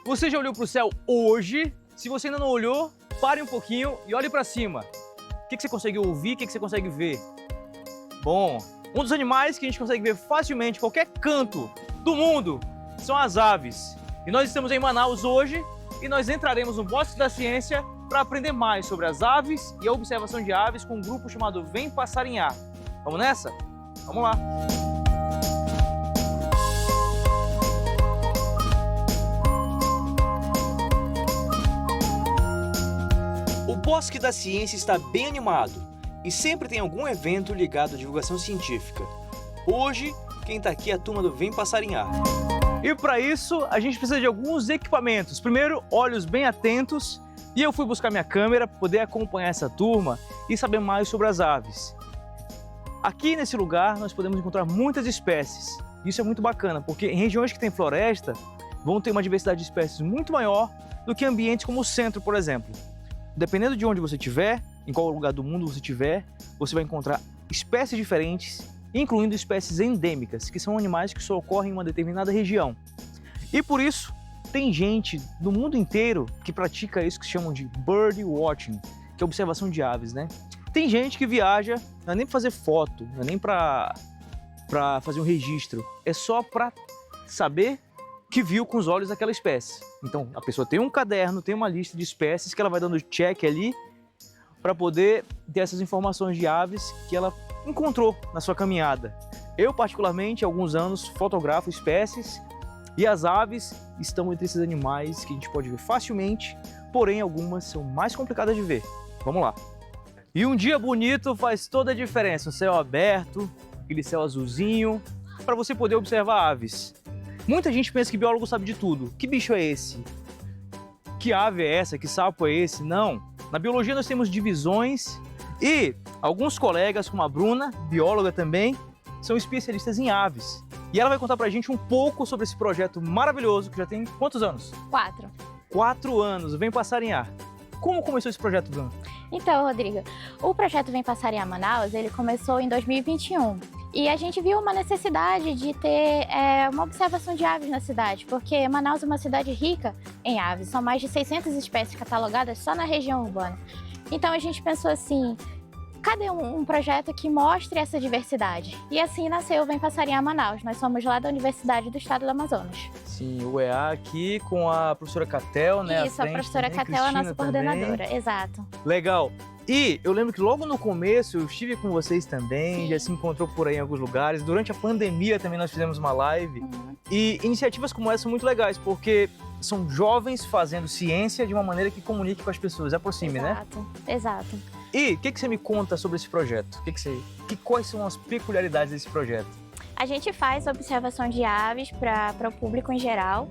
Você já olhou para o céu hoje? Se você ainda não olhou, pare um pouquinho e olhe para cima. O que você consegue ouvir? O que você consegue ver? Bom, um dos animais que a gente consegue ver facilmente em qualquer canto do mundo são as aves. E nós estamos em Manaus hoje e nós entraremos no Bosque da Ciência para aprender mais sobre as aves e a observação de aves com um grupo chamado Vem Passarinhar. Vamos nessa? Vamos lá! O Bosque da Ciência está bem animado e sempre tem algum evento ligado à divulgação científica. Hoje, quem está aqui é a turma do Vem Passarinhar. E para isso, a gente precisa de alguns equipamentos. Primeiro, olhos bem atentos. E eu fui buscar minha câmera para poder acompanhar essa turma e saber mais sobre as aves. Aqui nesse lugar, nós podemos encontrar muitas espécies. Isso é muito bacana, porque em regiões que tem floresta, vão ter uma diversidade de espécies muito maior do que ambientes como o centro, por exemplo. Dependendo de onde você estiver, em qual lugar do mundo você estiver, você vai encontrar espécies diferentes, incluindo espécies endêmicas, que são animais que só ocorrem em uma determinada região. E por isso, tem gente no mundo inteiro que pratica isso que se chamam de bird watching, que é observação de aves, né? Tem gente que viaja, não é nem para fazer foto, não é nem para fazer um registro, é só para saber que viu com os olhos aquela espécie. Então, a pessoa tem um caderno, tem uma lista de espécies que ela vai dando check ali para poder ter essas informações de aves que ela encontrou na sua caminhada. Eu, particularmente, há alguns anos, fotografo espécies e as aves estão entre esses animais que a gente pode ver facilmente, porém algumas são mais complicadas de ver. Vamos lá. E um dia bonito faz toda a diferença. Um céu aberto, aquele céu azulzinho, para você poder observar aves. Muita gente pensa que biólogo sabe de tudo. Que bicho é esse? Que ave é essa? Que sapo é esse? Não. Na biologia nós temos divisões e alguns colegas, como a Bruna, bióloga também, são especialistas em aves. E ela vai contar pra gente um pouco sobre esse projeto maravilhoso que já tem quantos anos? 4. 4 anos, Vem Passarinhar. Como começou esse projeto, Bruna? Então, Rodrigo, o projeto Vem Passarinhar Manaus, ele começou em 2021. E a gente viu uma necessidade de ter uma observação de aves na cidade, porque Manaus é uma cidade rica em aves. São mais de 600 espécies catalogadas só na região urbana. Então a gente pensou assim, cadê um projeto que mostre essa diversidade? E assim nasceu o Vem Passarinhar Manaus. Nós somos lá da Universidade do Estado do Amazonas. Sim, o EA aqui com a professora Catel, né? Isso, a professora Catel é a nossa coordenadora, exato. Legal. E eu lembro que logo no começo eu estive com vocês também, Sim. já se encontrou por aí em alguns lugares. Durante a pandemia também nós fizemos uma live. E iniciativas como essa são muito legais, porque são jovens fazendo ciência de uma maneira que comunique com as pessoas, aproxime, né? Exato, exato. E o que você me conta sobre esse projeto? Quais são as peculiaridades desse projeto? A gente faz observação de aves para o público em geral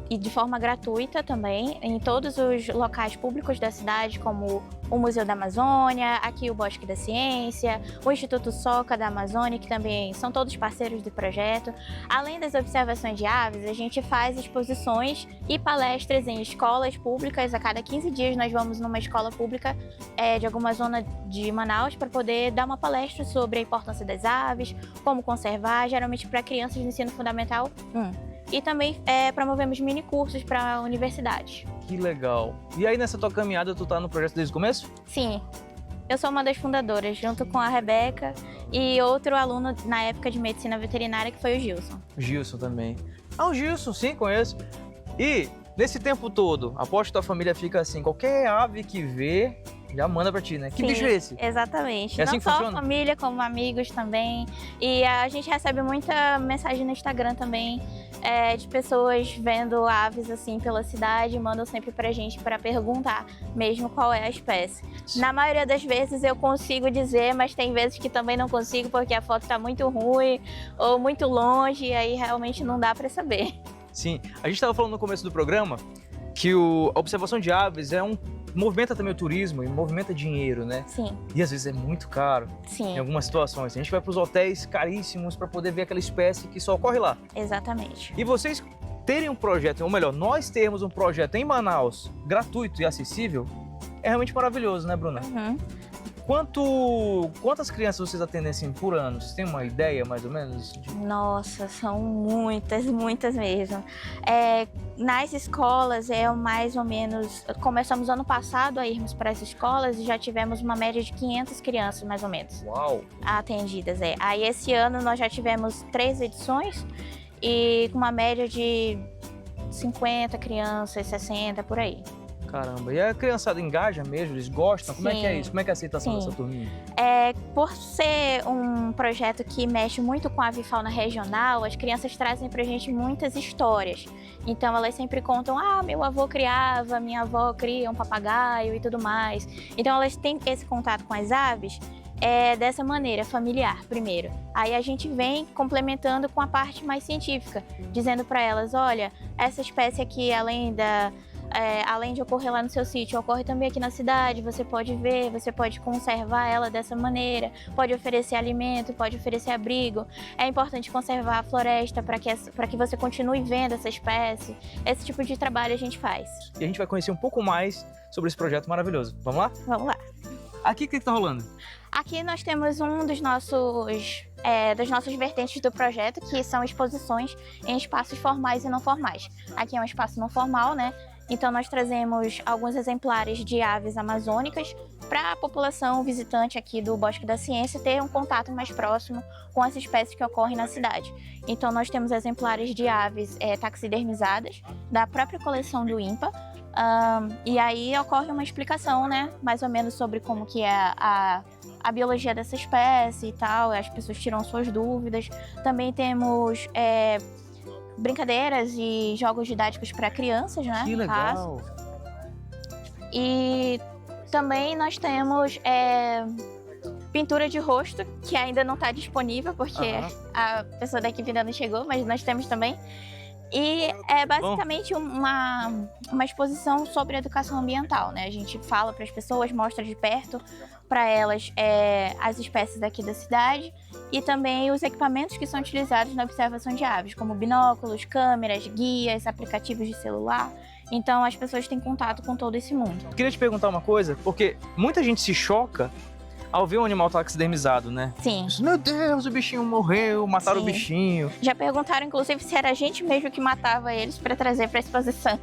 e de forma gratuita também, em todos os locais públicos da cidade, como o Museu da Amazônia, aqui o Bosque da Ciência, o Instituto Soca da Amazônia, que também são todos parceiros do projeto. Além das observações de aves, a gente faz exposições e palestras em escolas públicas. A cada 15 dias nós vamos numa escola pública de alguma zona de Manaus para poder dar uma palestra sobre a importância das aves, como conservar, geralmente para crianças do ensino fundamental 1. E também promovemos mini cursos para universidades. Que legal. E aí nessa tua caminhada, tu tá no projeto desde o começo? Sim, eu sou uma das fundadoras, junto com a Rebeca e outro aluno na época de medicina veterinária, que foi o Gilson. O Gilson também. Ah, o Gilson, sim, conheço. E nesse tempo todo, aposto que tua família fica assim, qualquer ave que vê, já manda pra ti, né? Que Sim, bicho é esse? Exatamente. É assim Não que só funciona? a família, como amigos também. E a gente recebe muita mensagem no Instagram também, de pessoas vendo aves assim pela cidade, mandam sempre pra gente para perguntar mesmo qual é a espécie. Na maioria das vezes eu consigo dizer, mas tem vezes que também não consigo porque a foto tá muito ruim ou muito longe, e aí realmente não dá para saber. Sim, a gente estava falando no começo do programa que a observação de aves movimenta também o turismo e movimenta dinheiro, né? Sim, E às vezes é muito caro sim, em algumas situações. A gente vai para os hotéis caríssimos para poder ver aquela espécie que só ocorre lá. exatamente. E vocês terem um projeto, ou melhor, nós termos um projeto em Manaus gratuito e acessível, é realmente maravilhoso, né, Bruna? Uhum. Quantas crianças vocês atendem assim por ano? Vocês têm uma ideia, mais ou menos? Nossa, são muitas, muitas mesmo. Nas escolas mais ou menos, começamos ano passado a irmos para as escolas e já tivemos uma média de 500 crianças, mais ou menos. Uau! Atendidas, Aí esse ano nós já tivemos 3 edições e com uma média de 50 crianças, 60, por aí. Caramba, e a criançada engaja mesmo? Eles gostam? Como é que é Sim. isso? Como é que é a aceitação Sim. dessa turminha? Por ser um projeto que mexe muito com a avifauna regional, as crianças trazem pra gente muitas histórias. Então elas sempre contam, meu avô criava, minha avó cria um papagaio e tudo mais. Então elas têm esse contato com as aves dessa maneira, familiar primeiro. Aí a gente vem complementando com a parte mais científica, dizendo para elas, olha, essa espécie aqui, além de ocorrer lá no seu sítio, ocorre também aqui na cidade, você pode ver, você pode conservar ela dessa maneira, pode oferecer alimento, pode oferecer abrigo. É importante conservar a floresta para que você continue vendo essa espécie. Esse tipo de trabalho a gente faz. E a gente vai conhecer um pouco mais sobre esse projeto maravilhoso. Vamos lá? Vamos lá. Aqui o que está rolando? Aqui nós temos um das nossas vertentes do projeto, que são exposições em espaços formais e não formais. Aqui é um espaço não formal, né? Então nós trazemos alguns exemplares de aves amazônicas para a população visitante aqui do Bosque da Ciência ter um contato mais próximo com as espécies que ocorrem na cidade. Então nós temos exemplares de aves taxidermizadas da própria coleção do INPA. E aí ocorre uma explicação, né, mais ou menos sobre como que é a biologia dessa espécie e tal, as pessoas tiram suas dúvidas. Também temos brincadeiras e jogos didáticos para crianças, né? Que legal! E também nós temos pintura de rosto, que ainda não está disponível, porque a pessoa da equipe ainda não chegou, mas nós temos também. E é basicamente uma exposição sobre educação ambiental, né? A gente fala para as pessoas, mostra de perto para elas as espécies daqui da cidade e também os equipamentos que são utilizados na observação de aves, como binóculos, câmeras, guias, aplicativos de celular. Então as pessoas têm contato com todo esse mundo. Eu queria te perguntar uma coisa, porque muita gente se choca ao ver um animal taxidermizado, né? Sim. Meu Deus, o bichinho morreu, mataram o bichinho. Já perguntaram, inclusive, se era a gente mesmo que matava eles para trazer para a exposição.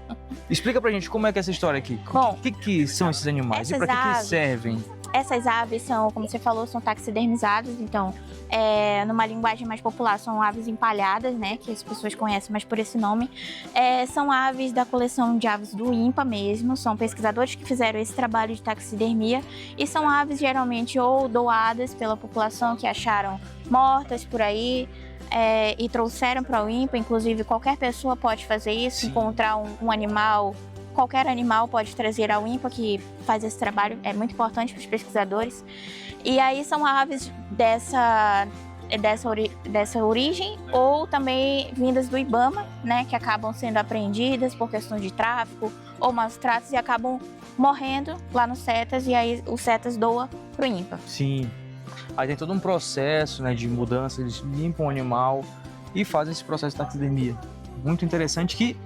Explica pra gente como é que é essa história aqui. Bom, o que são esses animais e para que servem? Essas aves são, como você falou, são taxidermizadas, então, numa linguagem mais popular, são aves empalhadas, né, que as pessoas conhecem mais por esse nome. São aves da coleção de aves do INPA mesmo, são pesquisadores que fizeram esse trabalho de taxidermia e são aves geralmente ou doadas pela população que acharam mortas por aí, e trouxeram para o INPA. Inclusive qualquer pessoa pode fazer isso. Sim. Encontrar um animal, qualquer animal pode trazer ao INPA, que faz esse trabalho, é muito importante para os pesquisadores. E aí são aves dessa origem ou também vindas do IBAMA, né, que acabam sendo apreendidas por questões de tráfico ou maus tratos e acabam morrendo lá no CETAS, e aí o CETAS doa para o INPA. Sim. Aí tem todo um processo, né, de mudança, eles limpam o animal e fazem esse processo de taxidermia. Muito interessante que,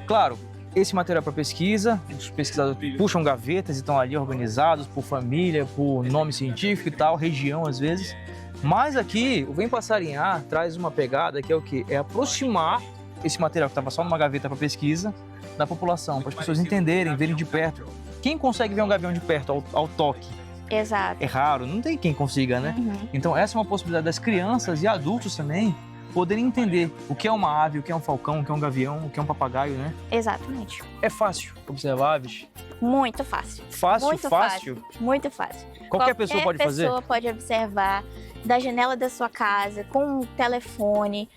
claro, esse material para pesquisa, os pesquisadores puxam gavetas e estão ali organizados por família, por nome científico e tal, região às vezes. Mas aqui, o Vem Passarinhar traz uma pegada que é o quê? É aproximar esse material que estava só numa gaveta para pesquisa da população, para as pessoas entenderem, verem de perto. Quem consegue ver um gavião de perto ao toque? Exato. É raro, não tem quem consiga, né? Uhum. Então essa é uma possibilidade das crianças e adultos também poderem entender o que é uma ave, o que é um falcão, o que é um gavião, o que é um papagaio, né? Exatamente. É fácil observar aves? Muito fácil. Fácil? Muito fácil. Muito fácil. Qualquer pessoa pode fazer? Qualquer pessoa pode observar da janela da sua casa, com um telefone,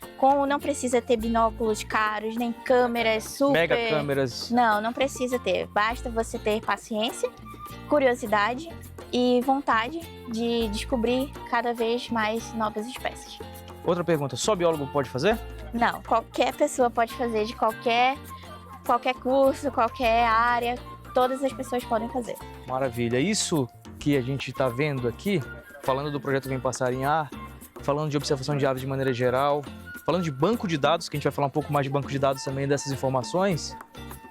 não precisa ter binóculos caros, nem câmeras super... Mega câmeras. Não precisa ter. Basta você ter paciência, curiosidade e vontade de descobrir cada vez mais novas espécies. Outra pergunta, só biólogo pode fazer? Não, qualquer pessoa pode fazer, de qualquer curso, qualquer área, todas as pessoas podem fazer. Maravilha. Isso que a gente está vendo aqui, falando do projeto Vem Passarinhar, falando de observação de aves de maneira geral, falando de banco de dados, que a gente vai falar um pouco mais de banco de dados também, dessas informações,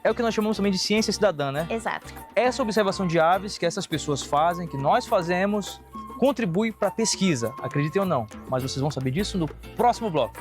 É o que nós chamamos também de ciência cidadã, né? Exato. Essa observação de aves que essas pessoas fazem, que nós fazemos, contribui para a pesquisa, acreditem ou não. Mas vocês vão saber disso no próximo bloco.